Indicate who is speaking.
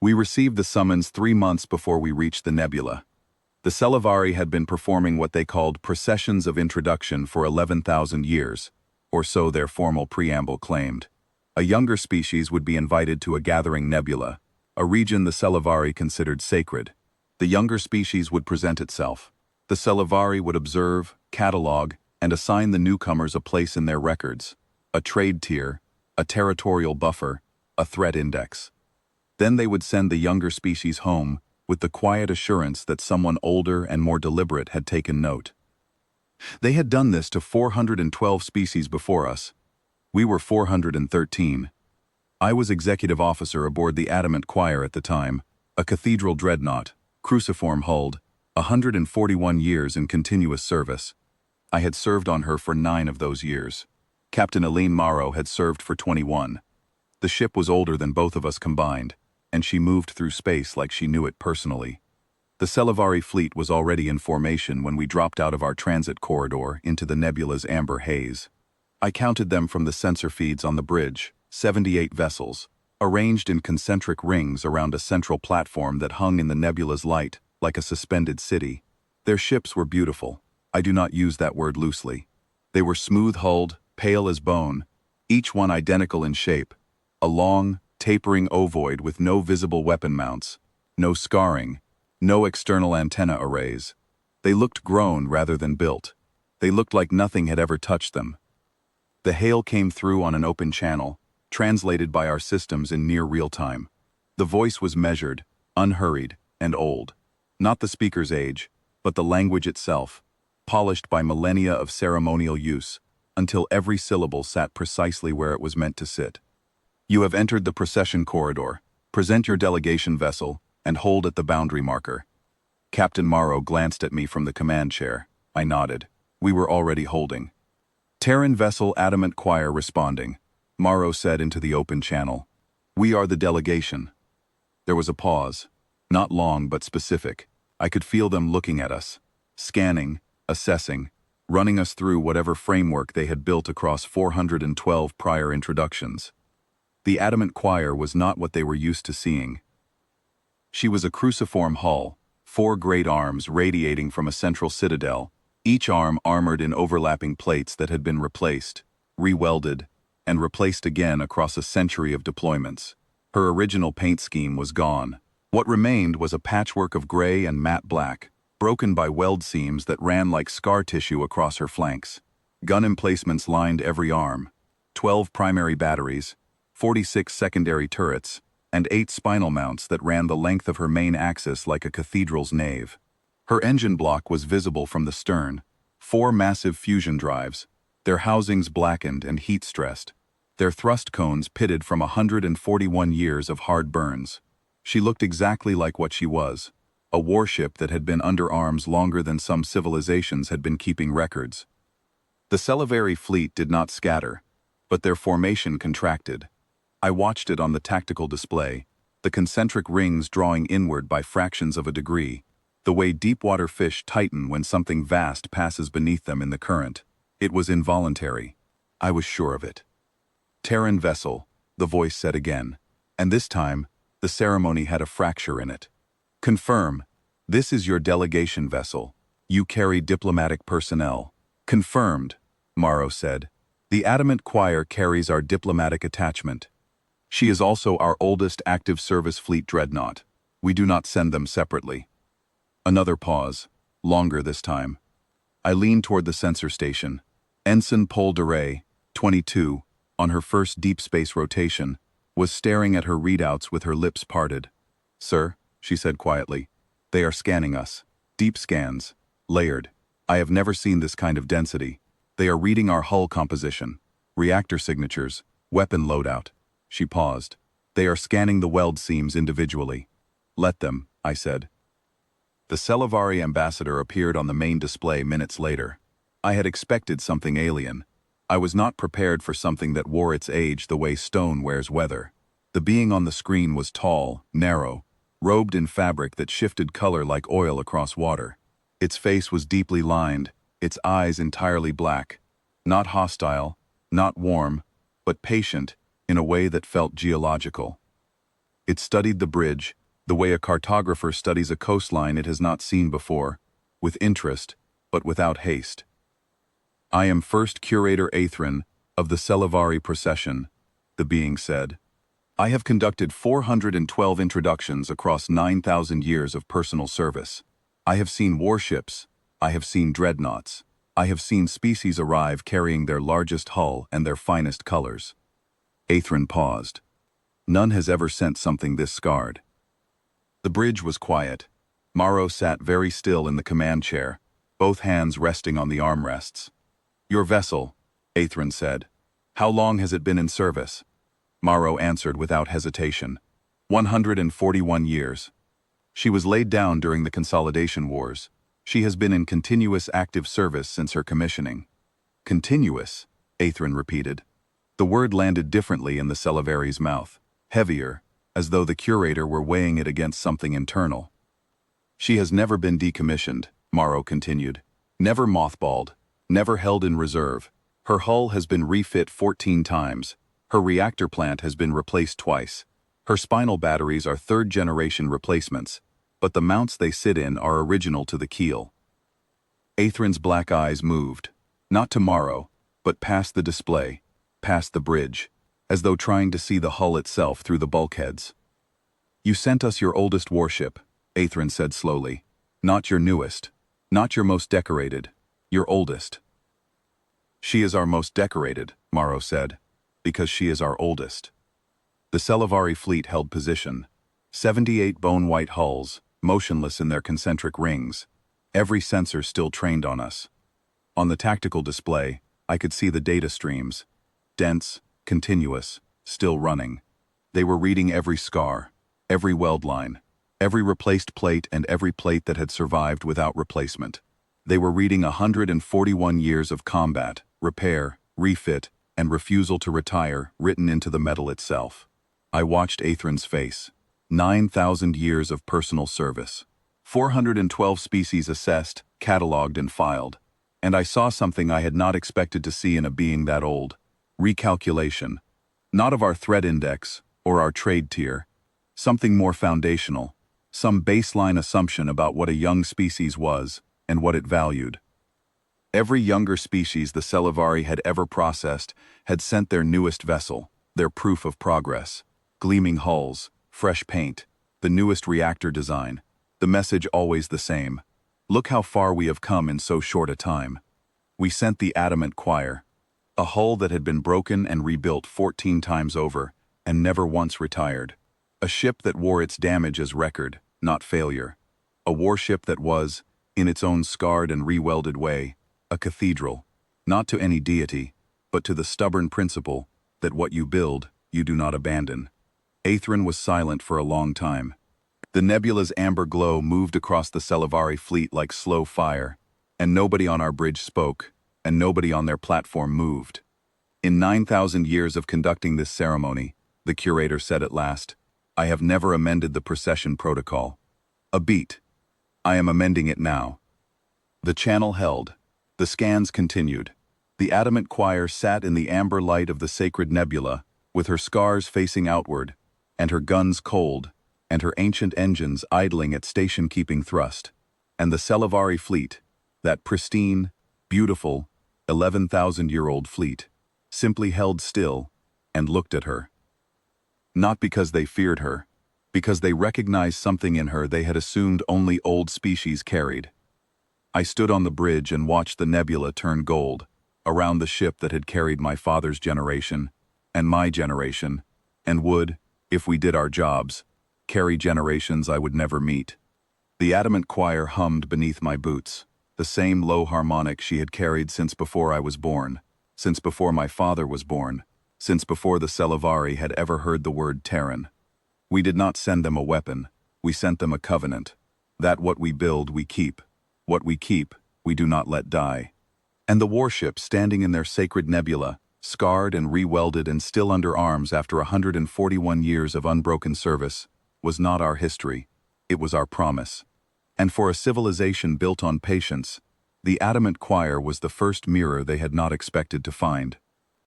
Speaker 1: We received the summons 3 months before we reached the nebula. The Celavari had been performing what they called processions of introduction for 11,000 years, or so their formal preamble claimed. A younger species would be invited to a gathering nebula, a region the Celavari considered sacred. The younger species would present itself. The Celavari would observe, catalog, and assign the newcomers a place in their records, a trade tier, a territorial buffer, a threat index. Then they would send the younger species home with the quiet assurance that someone older and more deliberate had taken note. They had done this to 412 species before us. We were 413. I was executive officer aboard the Adamant Choir at the time, a Cathedral Dreadnought, cruciform-hulled, 141 years in continuous service. I had served on her for 9 of those years. Captain Aline Morrow had served for 21. The ship was older than both of us combined, and she moved through space like she knew it personally. The Celavari fleet was already in formation when we dropped out of our transit corridor into the nebula's amber haze. I counted them from the sensor feeds on the bridge, 78 vessels, arranged in concentric rings around a central platform that hung in the nebula's light like a suspended city. Their ships were beautiful. I do not use that word loosely. They were smooth-hulled, pale as bone, each one identical in shape, a long, tapering ovoid with no visible weapon mounts, no scarring, no external antenna arrays. They looked grown rather than built. They looked like nothing had ever touched them. The hail came through on an open channel, translated by our systems in near real time. The voice was measured, unhurried, and old. Not the speaker's age, but the language itself, polished by millennia of ceremonial use, until every syllable sat precisely where it was meant to sit. You have entered the procession corridor. Present your delegation vessel, and hold at the boundary marker. Captain Morrow glanced at me from the command chair. I nodded. We were already holding. Terran vessel Adamant Choir responding. Morrow said into the open channel. We are the delegation. There was a pause. Not long, but specific. I could feel them looking at us, scanning, assessing, running us through whatever framework they had built across 412 prior introductions. The Adamant Choir was not what they were used to seeing. She was a cruciform hull, 4 great arms radiating from a central citadel, each arm armored in overlapping plates that had been replaced, re-welded, and replaced again across a century of deployments. Her original paint scheme was gone. What remained was a patchwork of gray and matte black, broken by weld seams that ran like scar tissue across her flanks. Gun emplacements lined every arm, 12 primary batteries, 46 secondary turrets, and 8 spinal mounts that ran the length of her main axis like a cathedral's nave. Her engine block was visible from the stern, 4 massive fusion drives, their housings blackened and heat-stressed, their thrust cones pitted from 141 years of hard burns. She looked exactly like what she was, a warship that had been under arms longer than some civilizations had been keeping records. The Celavari fleet did not scatter, but their formation contracted. I watched it on the tactical display, the concentric rings drawing inward by fractions of a degree, the way deep-water fish tighten when something vast passes beneath them in the current. It was involuntary. I was sure of it. Terran vessel, the voice said again, and this time, the ceremony had a fracture in it. Confirm. This is your delegation vessel. You carry diplomatic personnel. Confirmed, Morrow said. The Adamant Choir carries our diplomatic attachment. She is also our oldest active service fleet dreadnought. We do not send them separately. Another pause, longer this time. I leaned toward the sensor station. Ensign Paul DeRay, 22, on her first deep space rotation, was staring at her readouts with her lips parted. Sir, she said quietly, they are scanning us. Deep scans, layered. I have never seen this kind of density. They are reading our hull composition, reactor signatures, weapon loadout. She paused. They are scanning the weld seams individually. Let them, I said. The Celavari ambassador appeared on the main display minutes later. I had expected something alien. I was not prepared for something that wore its age the way stone wears weather. The being on the screen was tall, narrow, robed in fabric that shifted color like oil across water. Its face was deeply lined, its eyes entirely black. Not hostile, not warm, but patient, in a way that felt geological. It studied the bridge, the way a cartographer studies a coastline it has not seen before, with interest, but without haste. "I am First Curator Aethrin of the Celavari procession," the being said. "I have conducted 412 introductions across 9,000 years of personal service. I have seen warships, I have seen dreadnoughts, I have seen species arrive carrying their largest hull and their finest colors." Aethrin paused. None has ever sent something this scarred. The bridge was quiet. Morrow sat very still in the command chair, both hands resting on the armrests. "Your vessel," Aethrin said. "How long has it been in service?" Morrow answered without hesitation. 141 years. She was laid down during the Consolidation Wars. She has been in continuous active service since her commissioning. "Continuous," Aethrin repeated. The word landed differently in the Celavari's mouth, heavier, as though the curator were weighing it against something internal. "She has never been decommissioned," Morrow continued. "Never mothballed, never held in reserve. Her hull has been refit 14 times. Her reactor plant has been replaced twice. Her spinal batteries are third-generation replacements, but the mounts they sit in are original to the keel." Aethrin's black eyes moved, not to Morrow, but past the display, past the bridge, as though trying to see the hull itself through the bulkheads. "You sent us your oldest warship," Aethrin said slowly. "Not your newest, not your most decorated, your oldest." "She is our most decorated," Morrow said, "because she is our oldest." The Celavari fleet held position. 78 bone-white hulls, motionless in their concentric rings, every sensor still trained on us. On the tactical display, I could see the data streams. Dense, continuous, still running. They were reading every scar, every weld line, every replaced plate and every plate that had survived without replacement. They were reading 141 years of combat, repair, refit, and refusal to retire written into the metal itself. I watched Aethrin's face. 9,000 years of personal service. 412 species assessed, catalogued, and filed. And I saw something I had not expected to see in a being that old. Recalculation. Not of our threat index, or our trade tier. Something more foundational. Some baseline assumption about what a young species was, and what it valued. Every younger species the Celavari had ever processed had sent their newest vessel, their proof of progress. Gleaming hulls, fresh paint, the newest reactor design. The message always the same. Look how far we have come in so short a time. We sent the adamant choir. A hull that had been broken and rebuilt 14 times over, and never once retired. A ship that wore its damage as record, not failure. A warship that was, in its own scarred and re-welded way, a cathedral, not to any deity, but to the stubborn principle that what you build, you do not abandon. Aethrin was silent for a long time. The nebula's amber glow moved across the Celavari fleet like slow fire, and nobody on our bridge spoke, and nobody on their platform moved. "In 9,000 years of conducting this ceremony," the curator said at last, "I have never amended the procession protocol. A beat. I am amending it now." The channel held. The scans continued. The adamant choir sat in the amber light of the sacred nebula, with her scars facing outward, and her guns cold, and her ancient engines idling at station-keeping thrust. And the Celavari fleet, that pristine, beautiful, 11,000-year-old fleet, simply held still and looked at her. Not because they feared her, because they recognized something in her they had assumed only old species carried. I stood on the bridge and watched the nebula turn gold, around the ship that had carried my father's generation, and my generation, and would, if we did our jobs, carry generations I would never meet. The adamant choir hummed beneath my boots, the same low harmonic she had carried since before I was born, since before my father was born, since before the Celavari had ever heard the word Terran. We did not send them a weapon, we sent them a covenant. That what we build we keep, what we keep we do not let die. And the warships standing in their sacred nebula, scarred and re-welded and still under arms after 141 years of unbroken service, was not our history, it was our promise. And for a civilization built on patience, the adamant choir was the first mirror they had not expected to find.